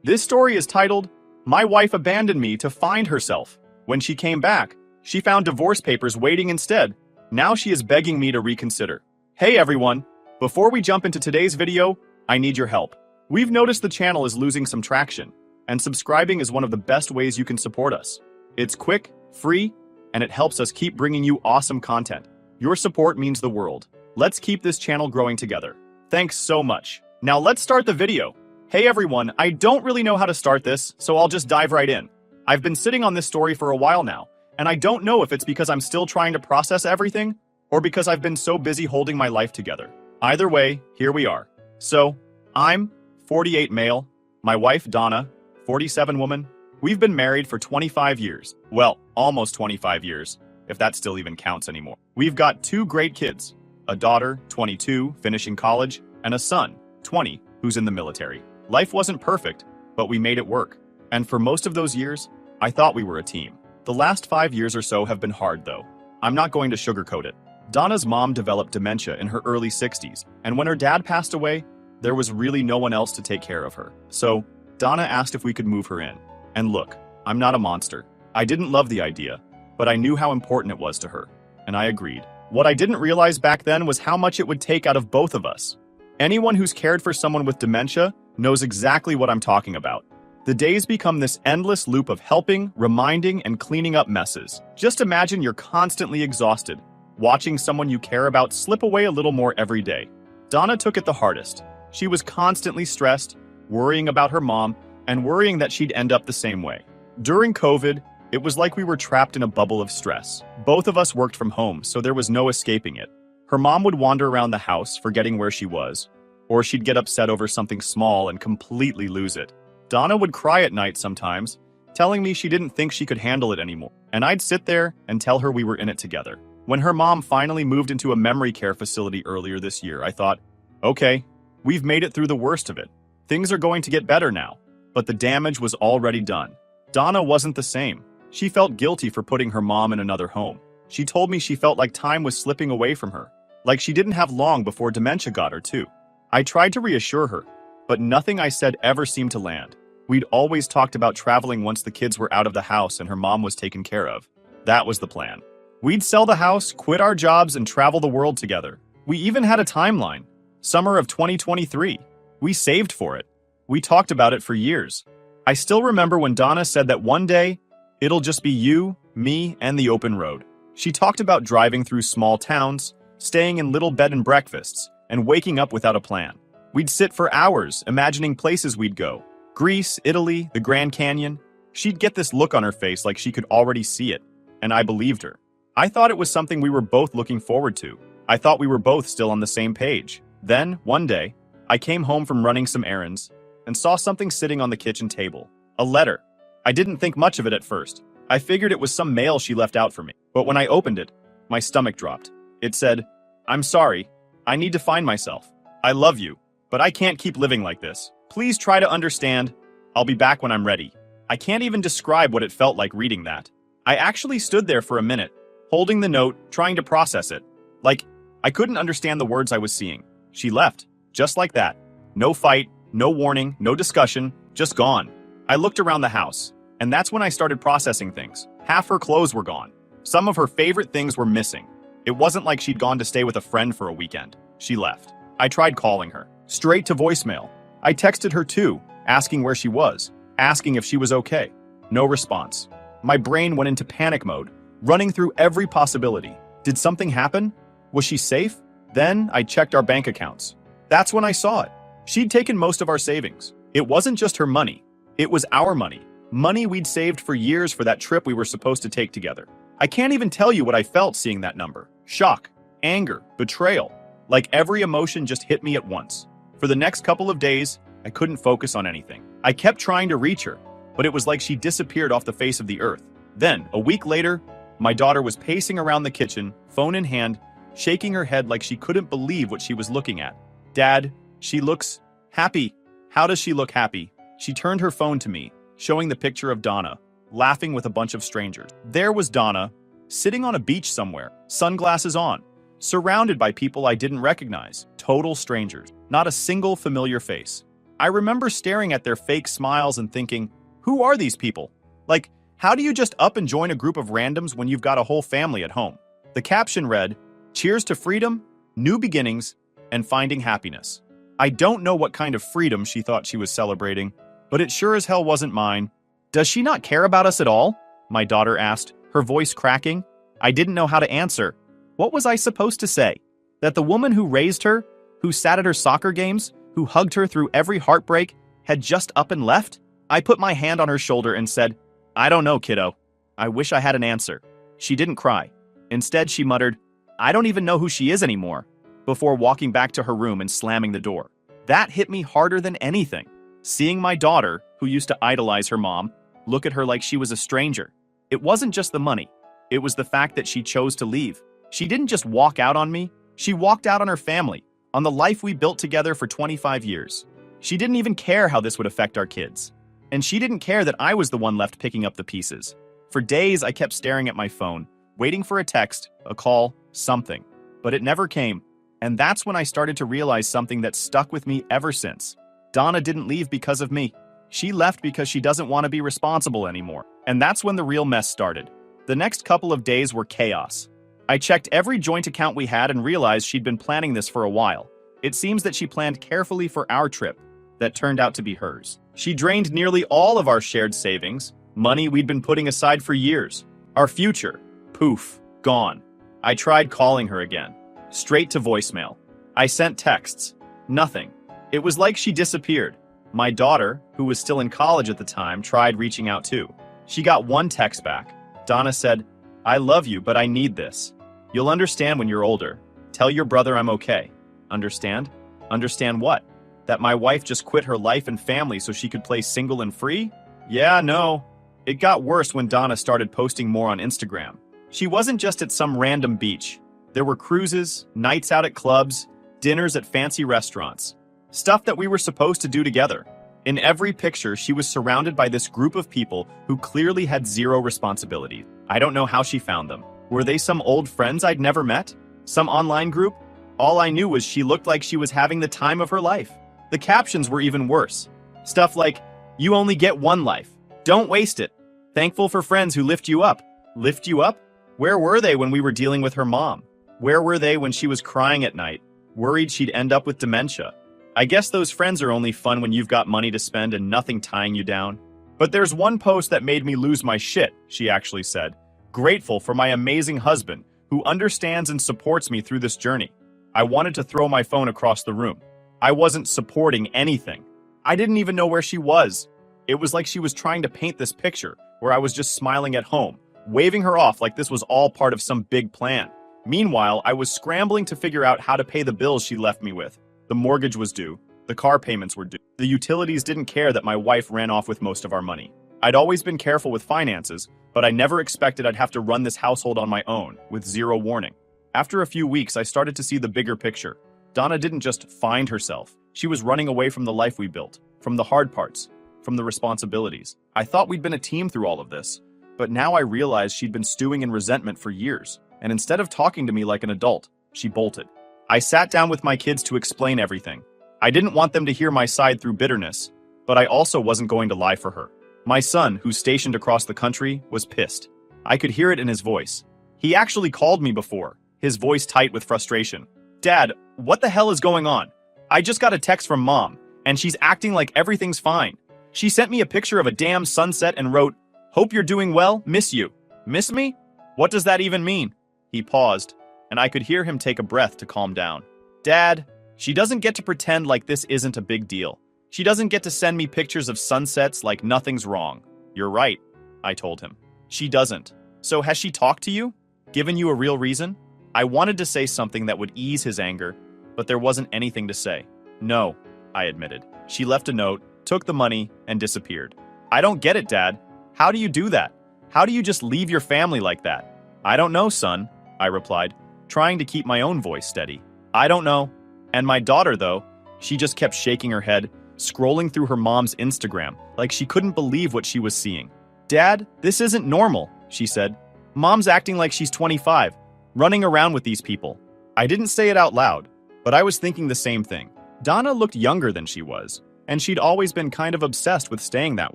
This story is titled, My Wife Abandoned Me to Find Herself. When she came back, she found divorce papers waiting instead. Now she is begging me to reconsider. Hey everyone! Before we jump into today's video, I need your help. We've noticed the channel is losing some traction, and subscribing is one of the best ways you can support us. It's quick, free, and it helps us keep bringing you awesome content. Your support means the world. Let's keep this channel growing together. Thanks so much. Now let's start the video. Hey everyone, I don't really know how to start this, so I'll just dive right in. I've been sitting on this story for a while now, and I don't know if it's because I'm still trying to process everything, or because I've been so busy holding my life together. Either way, here we are. So, I'm 48 male, my wife Donna, 47 woman. We've been married for 25 years. Well, almost 25 years, if that still even counts anymore. We've got 2 great kids, a daughter, 22, finishing college, and a son, 20, who's in the military. Life wasn't perfect, but we made it work. And for most of those years, I thought we were a team. The last 5 years or so have been hard though. I'm not going to sugarcoat it. Donna's mom developed dementia in her early 60s, and when her dad passed away, there was really no one else to take care of her. So, Donna asked if we could move her in. And look, I'm not a monster. I didn't love the idea, but I knew how important it was to her, and I agreed. What I didn't realize back then was how much it would take out of both of us. Anyone who's cared for someone with dementia knows exactly what I'm talking about. The days become this endless loop of helping, reminding, and cleaning up messes. Just imagine you're constantly exhausted, watching someone you care about slip away a little more every day. Donna took it the hardest. She was constantly stressed, worrying about her mom, and worrying that she'd end up the same way. During COVID, it was like we were trapped in a bubble of stress. Both of us worked from home, so there was no escaping it. Her mom would wander around the house, forgetting where she was, or she'd get upset over something small and completely lose it. Donna would cry at night sometimes, telling me she didn't think she could handle it anymore, and I'd sit there and tell her we were in it together. When her mom finally moved into a memory care facility earlier this year, I thought, okay, we've made it through the worst of it. Things are going to get better now. But the damage was already done. Donna wasn't the same. She felt guilty for putting her mom in another home. She told me she felt like time was slipping away from her, like she didn't have long before dementia got her too. I tried to reassure her, but nothing I said ever seemed to land. We'd always talked about traveling once the kids were out of the house and her mom was taken care of. That was the plan. We'd sell the house, quit our jobs, and travel the world together. We even had a timeline. Summer of 2023. We saved for it. We talked about it for years. I still remember when Donna said that one day, it'll just be you, me, and the open road. She talked about driving through small towns, staying in little bed and breakfasts, and waking up without a plan. We'd sit for hours, imagining places we'd go. Greece, Italy, the Grand Canyon. She'd get this look on her face like she could already see it, and I believed her. I thought it was something we were both looking forward to. I thought we were both still on the same page. Then, one day, I came home from running some errands, and saw something sitting on the kitchen table. A letter. I didn't think much of it at first. I figured it was some mail she left out for me. But when I opened it, my stomach dropped. It said, I'm sorry. I need to find myself. I love you, but I can't keep living like this. Please try to understand. I'll be back when I'm ready. I can't even describe what it felt like reading that. I actually stood there for a minute, holding the note, trying to process it. Like, I couldn't understand the words I was seeing. She left, just like that. No fight. No warning, no discussion, just gone. I looked around the house, and that's when I started processing things. Half her clothes were gone. Some of her favorite things were missing. It wasn't like she'd gone to stay with a friend for a weekend. She left. I tried calling her, straight to voicemail. I texted her too, asking where she was, asking if she was okay. No response. My brain went into panic mode, running through every possibility. Did something happen? Was she safe? Then I checked our bank accounts. That's when I saw it. She'd taken most of our savings. It wasn't just her money. It was our money. Money we'd saved for years for that trip we were supposed to take together. I can't even tell you what I felt seeing that number. Shock, anger, betrayal. Like every emotion just hit me at once. For the next couple of days, I couldn't focus on anything. I kept trying to reach her, but it was like she disappeared off the face of the earth. Then, a week later, my daughter was pacing around the kitchen, phone in hand, shaking her head like she couldn't believe what she was looking at. Dad, she looks happy. How does she look happy? She turned her phone to me, showing the picture of Donna, laughing with a bunch of strangers. There was Donna, sitting on a beach somewhere, sunglasses on, surrounded by people I didn't recognize, total strangers, not a single familiar face. I remember staring at their fake smiles and thinking, who are these people? Like, how do you just up and join a group of randoms when you've got a whole family at home? The caption read, "Cheers to freedom, new beginnings, and finding happiness." I don't know what kind of freedom she thought she was celebrating, but it sure as hell wasn't mine. Does she not care about us at all? My daughter asked, her voice cracking. I didn't know how to answer. What was I supposed to say? That the woman who raised her, who sat at her soccer games, who hugged her through every heartbreak, had just up and left? I put my hand on her shoulder and said, I don't know, kiddo. I wish I had an answer. She didn't cry. Instead, she muttered, I don't even know who she is anymore, before walking back to her room and slamming the door. That hit me harder than anything. Seeing my daughter, who used to idolize her mom, look at her like she was a stranger. It wasn't just the money. It was the fact that she chose to leave. She didn't just walk out on me. She walked out on her family, on the life we built together for 25 years. She didn't even care how this would affect our kids. And she didn't care that I was the one left picking up the pieces. For days, I kept staring at my phone, waiting for a text, a call, something. But it never came. And that's when I started to realize something that stuck with me ever since. Donna didn't leave because of me. She left because she doesn't want to be responsible anymore. And that's when the real mess started. The next couple of days were chaos. I checked every joint account we had and realized she'd been planning this for a while. It seems that she planned carefully for our trip that turned out to be hers. She drained nearly all of our shared savings, money we'd been putting aside for years. Our future, poof, gone. I tried calling her again, straight to voicemail. I sent texts, nothing. It was like she disappeared. My daughter, who was still in college at the time, tried reaching out too. She got one text back. Donna said, I love you, but I need this. You'll understand when you're older. Tell your brother I'm okay. Understand? Understand what? That my wife just quit her life and family so she could play single and free? Yeah, no. It got worse when Donna started posting more on Instagram. She wasn't just at some random beach. There were cruises, nights out at clubs, dinners at fancy restaurants. Stuff that we were supposed to do together. In every picture, she was surrounded by this group of people who clearly had zero responsibility. I don't know how she found them. Were they some old friends I'd never met? Some online group? All I knew was she looked like she was having the time of her life. The captions were even worse. Stuff like, you only get one life. Don't waste it. Thankful for friends who lift you up. Lift you up? Where were they when we were dealing with her mom? Where were they when she was crying at night, worried she'd end up with dementia? I guess those friends are only fun when you've got money to spend and nothing tying you down. But there's one post that made me lose my shit, she actually said. Grateful for my amazing husband, who understands and supports me through this journey. I wanted to throw my phone across the room. I wasn't supporting anything. I didn't even know where she was. It was like she was trying to paint this picture where I was just smiling at home, waving her off like this was all part of some big plan. Meanwhile, I was scrambling to figure out how to pay the bills she left me with. The mortgage was due. The car payments were due. The utilities didn't care that my wife ran off with most of our money. I'd always been careful with finances, but I never expected I'd have to run this household on my own, with zero warning. After a few weeks, I started to see the bigger picture. Donna didn't just find herself. She was running away from the life we built, from the hard parts, from the responsibilities. I thought we'd been a team through all of this, but now I realized she'd been stewing in resentment for years, and instead of talking to me like an adult, she bolted. I sat down with my kids to explain everything. I didn't want them to hear my side through bitterness, but I also wasn't going to lie for her. My son, who's stationed across the country, was pissed. I could hear it in his voice. He actually called me before, his voice tight with frustration. Dad, what the hell is going on? I just got a text from Mom, and she's acting like everything's fine. She sent me a picture of a damn sunset and wrote, "Hope you're doing well, miss you." Miss me? What does that even mean? He paused, and I could hear him take a breath to calm down. Dad, she doesn't get to pretend like this isn't a big deal. She doesn't get to send me pictures of sunsets like nothing's wrong. You're right, I told him. She doesn't. So has she talked to you? Given you a real reason? I wanted to say something that would ease his anger, but there wasn't anything to say. No, I admitted. She left a note, took the money, and disappeared. I don't get it, Dad. How do you do that? How do you just leave your family like that? I don't know, son, I replied, trying to keep my own voice steady. I don't know. And my daughter, though, she just kept shaking her head, scrolling through her mom's Instagram like she couldn't believe what she was seeing. Dad, this isn't normal, she said. Mom's acting like she's 25, running around with these people. I didn't say it out loud, but I was thinking the same thing. Donna looked younger than she was. And she'd always been kind of obsessed with staying that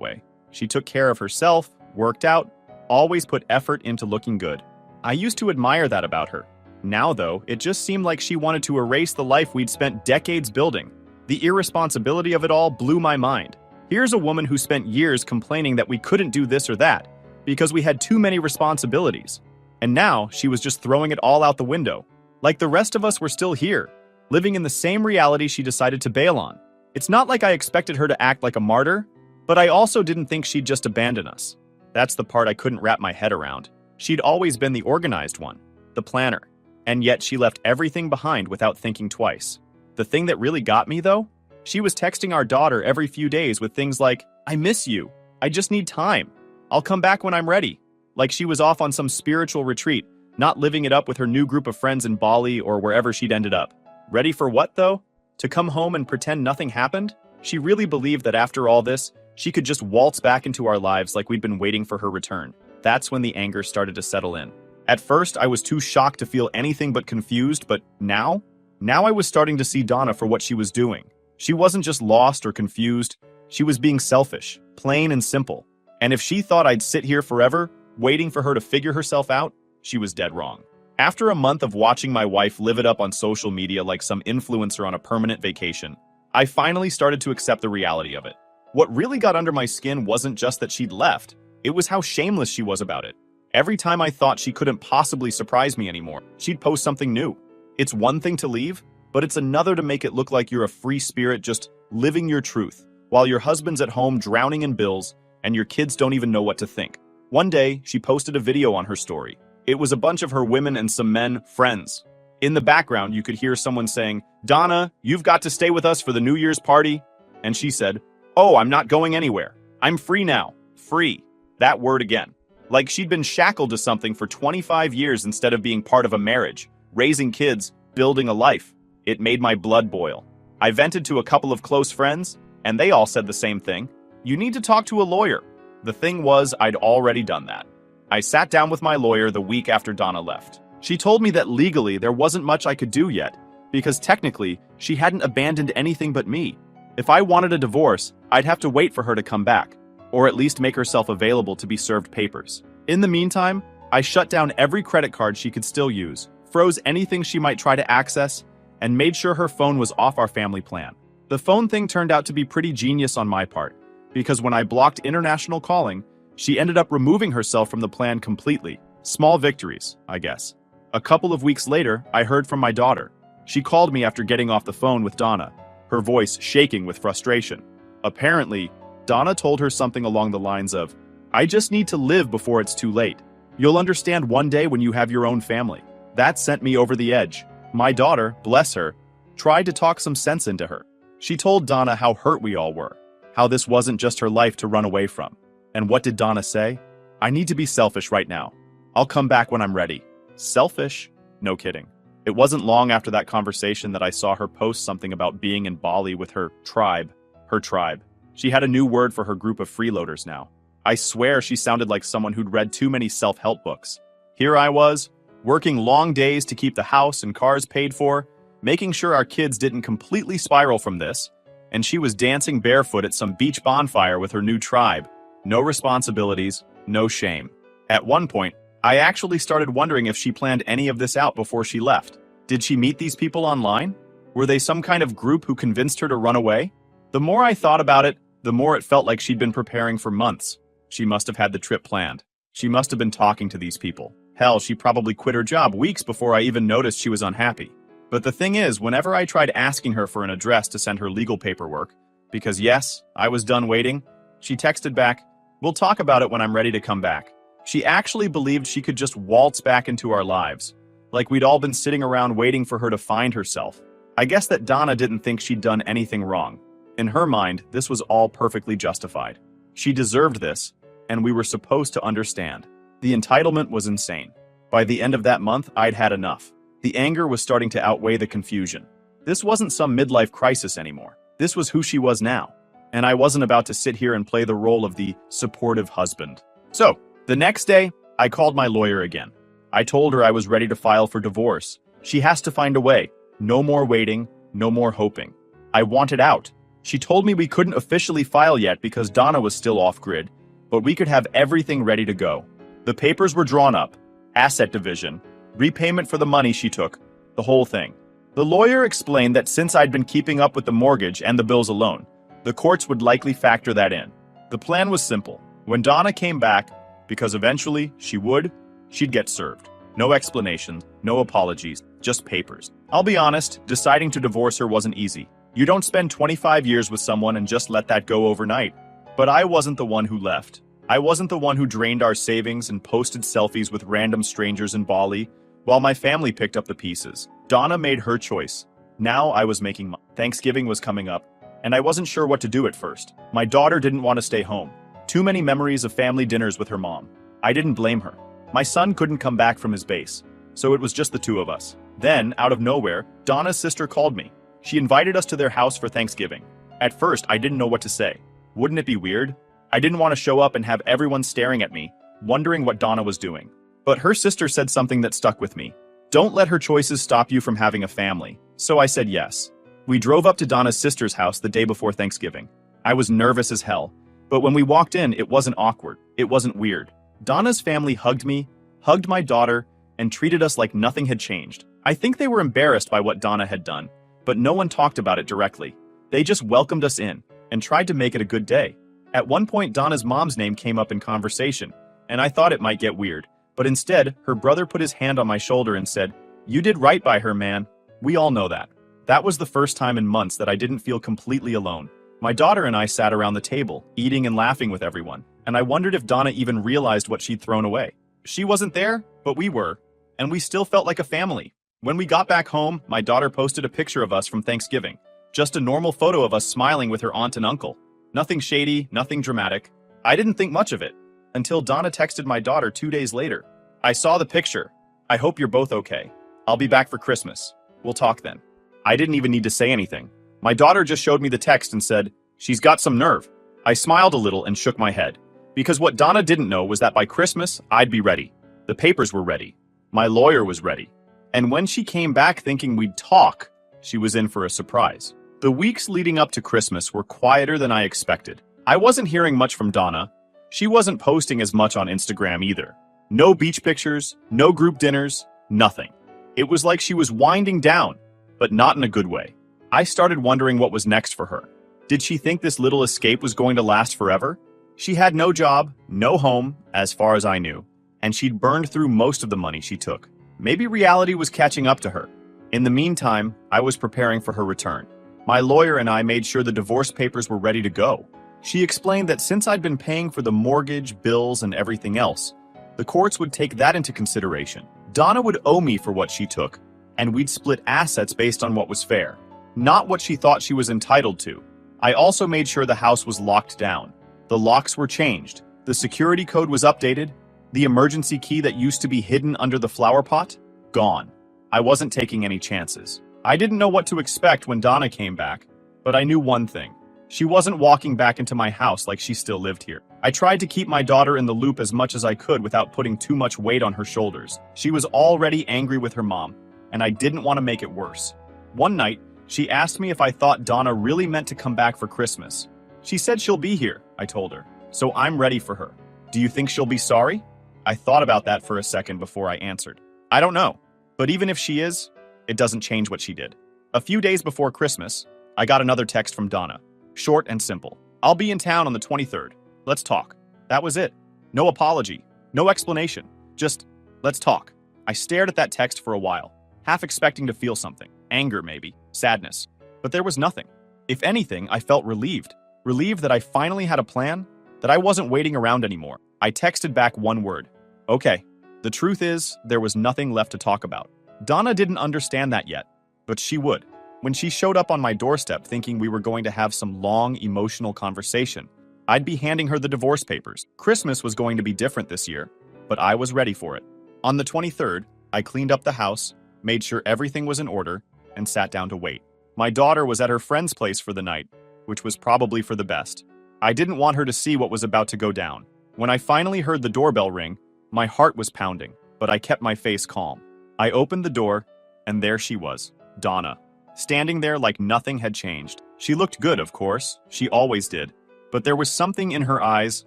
way. She took care of herself, worked out, always put effort into looking good. I used to admire that about her. Now, though, it just seemed like she wanted to erase the life we'd spent decades building. The irresponsibility of it all blew my mind. Here's a woman who spent years complaining that we couldn't do this or that because we had too many responsibilities. And now she was just throwing it all out the window. Like the rest of us were still here, living in the same reality she decided to bail on. It's not like I expected her to act like a martyr, but I also didn't think she'd just abandon us. That's the part I couldn't wrap my head around. She'd always been the organized one, the planner, and yet she left everything behind without thinking twice. The thing that really got me, though? She was texting our daughter every few days with things like, "I miss you. I just need time. I'll come back when I'm ready." Like she was off on some spiritual retreat, not living it up with her new group of friends in Bali or wherever she'd ended up. Ready for what, though? To come home and pretend nothing happened? She really believed that after all this, she could just waltz back into our lives like we'd been waiting for her return. That's when the anger started to settle in. At first, I was too shocked to feel anything but confused, but now I was starting to see Donna for what she was doing. She wasn't just lost or confused, she was being selfish, plain and simple. And if she thought I'd sit here forever, waiting for her to figure herself out, she was dead wrong. After a month of watching my wife live it up on social media like some influencer on a permanent vacation, I finally started to accept the reality of it. What really got under my skin wasn't just that she'd left, it was how shameless she was about it. Every time I thought she couldn't possibly surprise me anymore, she'd post something new. It's one thing to leave, but it's another to make it look like you're a free spirit just living your truth, while your husband's at home drowning in bills and your kids don't even know what to think. One day, she posted a video on her story. It was a bunch of her women and some men friends. In the background, you could hear someone saying, "Donna, you've got to stay with us for the New Year's party." And she said, "Oh, I'm not going anywhere. I'm free now." Free. That word again. Like she'd been shackled to something for 25 years instead of being part of a marriage, raising kids, building a life. It made my blood boil. I vented to a couple of close friends, and they all said the same thing. You need to talk to a lawyer. The thing was, I'd already done that. I sat down with my lawyer the week after Donna left. She told me that legally there wasn't much I could do yet, because technically, she hadn't abandoned anything but me. If I wanted a divorce, I'd have to wait for her to come back, or at least make herself available to be served papers. In the meantime, I shut down every credit card she could still use, froze anything she might try to access, and made sure her phone was off our family plan. The phone thing turned out to be pretty genius on my part, because when I blocked international calling, she ended up removing herself from the plan completely. Small victories, I guess. A couple of weeks later, I heard from my daughter. She called me after getting off the phone with Donna, her voice shaking with frustration. Apparently, Donna told her something along the lines of, "I just need to live before it's too late. You'll understand one day when you have your own family." That sent me over the edge. My daughter, bless her, tried to talk some sense into her. She told Donna how hurt we all were, how this wasn't just her life to run away from. And what did Donna say? "I need to be selfish right now. I'll come back when I'm ready." Selfish? No kidding. It wasn't long after that conversation that I saw her post something about being in Bali with her tribe. Her tribe. She had a new word for her group of freeloaders now. I swear she sounded like someone who'd read too many self-help books. Here I was, working long days to keep the house and cars paid for, making sure our kids didn't completely spiral from this, and she was dancing barefoot at some beach bonfire with her new tribe. No responsibilities, no shame. At one point, I actually started wondering if she planned any of this out before she left. Did she meet these people online? Were they some kind of group who convinced her to run away? The more I thought about it, the more it felt like she'd been preparing for months. She must have had the trip planned. She must have been talking to these people. Hell, she probably quit her job weeks before I even noticed she was unhappy. But the thing is, whenever I tried asking her for an address to send her legal paperwork, because yes, I was done waiting, she texted back, "We'll talk about it when I'm ready to come back." She actually believed she could just waltz back into our lives, like we'd all been sitting around waiting for her to find herself. I guess that Donna didn't think she'd done anything wrong. In her mind, this was all perfectly justified. She deserved this, and we were supposed to understand. The entitlement was insane. By the end of that month, I'd had enough. The anger was starting to outweigh the confusion. This wasn't some midlife crisis anymore. This was who she was now. And I wasn't about to sit here and play the role of the supportive husband. So, the next day, I called my lawyer again. I told her I was ready to file for divorce. She has to find a way. No more waiting, no more hoping. I wanted out. She told me we couldn't officially file yet because Donna was still off-grid, but we could have everything ready to go. The papers were drawn up, asset division, repayment for the money she took, the whole thing. The lawyer explained that since I'd been keeping up with the mortgage and the bills alone, the courts would likely factor that in. The plan was simple. When Donna came back, because eventually she'd get served. No explanations, no apologies, just papers. I'll be honest, deciding to divorce her wasn't easy. You don't spend 25 years with someone and just let that go overnight. But I wasn't the one who left. I wasn't the one who drained our savings and posted selfies with random strangers in Bali, while my family picked up the pieces. Donna made her choice. Now I was making mine. Thanksgiving was coming up, and I wasn't sure what to do at first. My daughter didn't want to stay home. Too many memories of family dinners with her mom. I didn't blame her. My son couldn't come back from his base, so it was just the two of us. Then, out of nowhere, Donna's sister called me. She invited us to their house for Thanksgiving. At first, I didn't know what to say. Wouldn't it be weird? I didn't want to show up and have everyone staring at me, wondering what Donna was doing. But her sister said something that stuck with me. Don't let her choices stop you from having a family. So I said yes. We drove up to Donna's sister's house the day before Thanksgiving. I was nervous as hell. But when we walked in, it wasn't awkward. It wasn't weird. Donna's family hugged me, hugged my daughter, and treated us like nothing had changed. I think they were embarrassed by what Donna had done, but no one talked about it directly. They just welcomed us in and tried to make it a good day. At one point, Donna's mom's name came up in conversation, and I thought it might get weird. But instead, her brother put his hand on my shoulder and said, "You did right by her, man." We all know that. That was the first time in months that I didn't feel completely alone. My daughter and I sat around the table, eating and laughing with everyone, and I wondered if Donna even realized what she'd thrown away. She wasn't there, but we were, and we still felt like a family. When we got back home, my daughter posted a picture of us from Thanksgiving. Just a normal photo of us smiling with her aunt and uncle. Nothing shady, nothing dramatic. I didn't think much of it, until Donna texted my daughter 2 days later. "I saw the picture. I hope you're both okay. I'll be back for Christmas. We'll talk then." I didn't even need to say anything. My daughter just showed me the text and said, "She's got some nerve." I smiled a little and shook my head. Because what Donna didn't know was that by Christmas, I'd be ready. The papers were ready. My lawyer was ready. And when she came back thinking we'd talk, she was in for a surprise. The weeks leading up to Christmas were quieter than I expected. I wasn't hearing much from Donna. She wasn't posting as much on Instagram either. No beach pictures, no group dinners, nothing. It was like she was winding down, but not in a good way. I started wondering what was next for her. Did she think this little escape was going to last forever? She had no job, no home, as far as I knew, and she'd burned through most of the money she took. Maybe reality was catching up to her. In the meantime, I was preparing for her return. My lawyer and I made sure the divorce papers were ready to go. She explained that since I'd been paying for the mortgage, bills, and everything else, the courts would take that into consideration. Donna would owe me for what she took, and we'd split assets based on what was fair, not what she thought she was entitled to. I also made sure the house was locked down. The locks were changed, the security code was updated, the emergency key that used to be hidden under the flower pot, gone. I wasn't taking any chances. I didn't know what to expect when Donna came back, but I knew one thing. She wasn't walking back into my house like she still lived here. I tried to keep my daughter in the loop as much as I could without putting too much weight on her shoulders. She was already angry with her mom, and I didn't want to make it worse. One night, she asked me if I thought Donna really meant to come back for Christmas. She said she'll be here, I told her, so I'm ready for her. Do you think she'll be sorry? I thought about that for a second before I answered. I don't know, but even if she is, it doesn't change what she did. A few days before Christmas, I got another text from Donna. Short and simple. "I'll be in town on the 23rd. Let's talk." That was it. No apology, no explanation. Just, let's talk. I stared at that text for a while, half expecting to feel something. Anger maybe, sadness. But there was nothing. If anything, I felt relieved. Relieved that I finally had a plan, that I wasn't waiting around anymore. I texted back one word. Okay. The truth is, there was nothing left to talk about. Donna didn't understand that yet, but she would. When she showed up on my doorstep thinking we were going to have some long, emotional conversation, I'd be handing her the divorce papers. Christmas was going to be different this year, but I was ready for it. On the 23rd, I cleaned up the house, made sure everything was in order, and sat down to wait. My daughter was at her friend's place for the night, which was probably for the best. I didn't want her to see what was about to go down. When I finally heard the doorbell ring, my heart was pounding, but I kept my face calm. I opened the door, and there she was, Donna. Standing there like nothing had changed. She looked good, of course. She always did. But there was something in her eyes,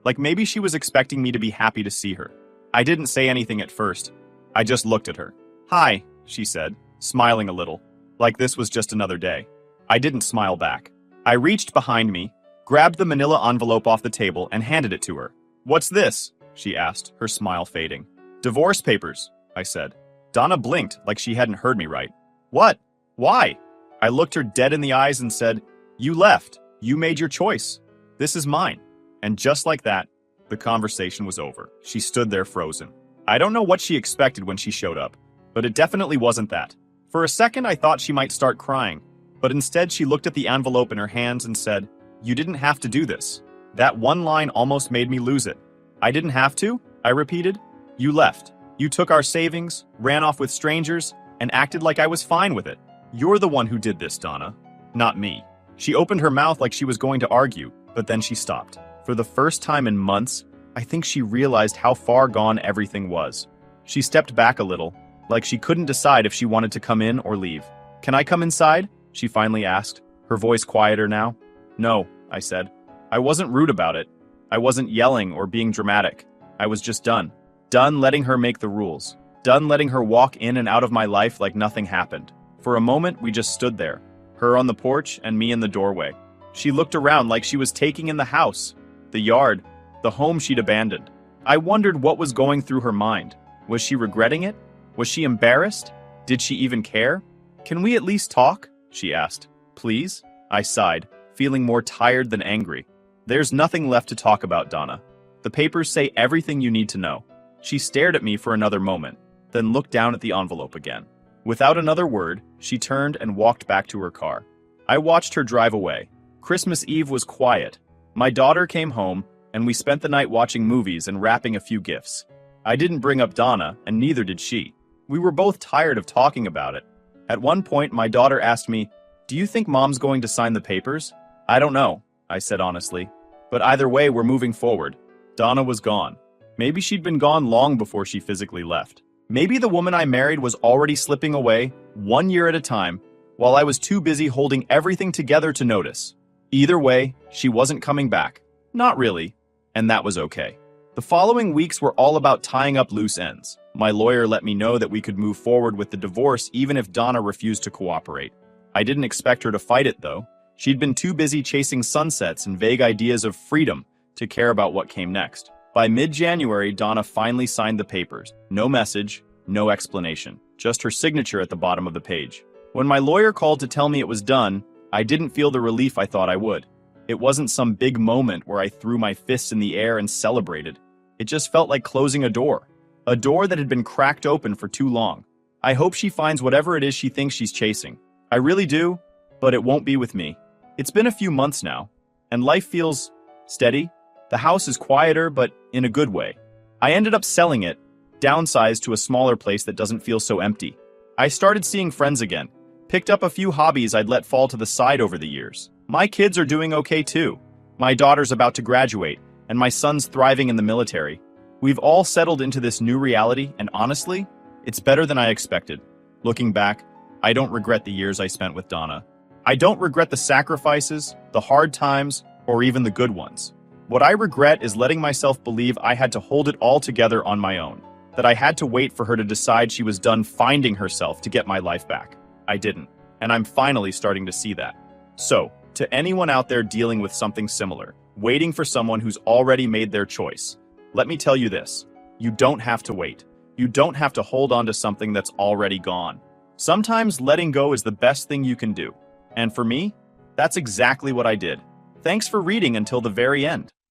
like maybe she was expecting me to be happy to see her. I didn't say anything at first. I just looked at her. "Hi," she said, smiling a little, like this was just another day. I didn't smile back. I reached behind me, grabbed the manila envelope off the table, and handed it to her. "What's this?" she asked, her smile fading. "Divorce papers," I said. Donna blinked like she hadn't heard me right. "What? Why?" I looked her dead in the eyes and said, "You left. You made your choice. This is mine." And just like that, the conversation was over. She stood there frozen. I don't know what she expected when she showed up, but it definitely wasn't that. For a second, I thought she might start crying, but instead she looked at the envelope in her hands and said, "You didn't have to do this." That one line almost made me lose it. "I didn't have to?" I repeated. "You left. You took our savings, ran off with strangers, and acted like I was fine with it. You're the one who did this, Donna, not me." She opened her mouth like she was going to argue, but then she stopped. For the first time in months, I think she realized how far gone everything was. She stepped back a little, like she couldn't decide if she wanted to come in or leave. "Can I come inside?" she finally asked, her voice quieter now. "No," I said. I wasn't rude about it. I wasn't yelling or being dramatic. I was just done. Done letting her make the rules. Done letting her walk in and out of my life like nothing happened. For a moment, we just stood there, her on the porch and me in the doorway. She looked around like she was taking in the house, the yard, the home she'd abandoned. I wondered what was going through her mind. Was she regretting it? Was she embarrassed? Did she even care? "Can we at least talk?" she asked. "Please?" I sighed, feeling more tired than angry. "There's nothing left to talk about, Donna. The papers say everything you need to know." She stared at me for another moment, then looked down at the envelope again. Without another word, she turned and walked back to her car. I watched her drive away. Christmas Eve was quiet. My daughter came home, and we spent the night watching movies and wrapping a few gifts. I didn't bring up Donna, and neither did she. We were both tired of talking about it. At one point, my daughter asked me, "Do you think Mom's going to sign the papers?" "I don't know," I said honestly. "But either way, we're moving forward." Donna was gone. Maybe she'd been gone long before she physically left. Maybe the woman I married was already slipping away, 1 year at a time, while I was too busy holding everything together to notice. Either way, she wasn't coming back. Not really. And that was okay. The following weeks were all about tying up loose ends. My lawyer let me know that we could move forward with the divorce even if Donna refused to cooperate. I didn't expect her to fight it, though. She'd been too busy chasing sunsets and vague ideas of freedom to care about what came next. By mid-January, Donna finally signed the papers. No message, no explanation, just her signature at the bottom of the page. When my lawyer called to tell me it was done, I didn't feel the relief I thought I would. It wasn't some big moment where I threw my fists in the air and celebrated. It just felt like closing a door that had been cracked open for too long. I hope she finds whatever it is she thinks she's chasing. I really do, but it won't be with me. It's been a few months now, and life feels steady. The house is quieter, but in a good way. I ended up selling it, downsized to a smaller place that doesn't feel so empty. I started seeing friends again, picked up a few hobbies I'd let fall to the side over the years. My kids are doing okay too. My daughter's about to graduate, and my son's thriving in the military. We've all settled into this new reality, and honestly, it's better than I expected. Looking back, I don't regret the years I spent with Donna. I don't regret the sacrifices, the hard times, or even the good ones. What I regret is letting myself believe I had to hold it all together on my own, that I had to wait for her to decide she was done finding herself to get my life back. I didn't, and I'm finally starting to see that. So, to anyone out there dealing with something similar, waiting for someone who's already made their choice, let me tell you this: you don't have to wait. You don't have to hold on to something that's already gone. Sometimes letting go is the best thing you can do. And for me, that's exactly what I did. Thanks for reading until the very end.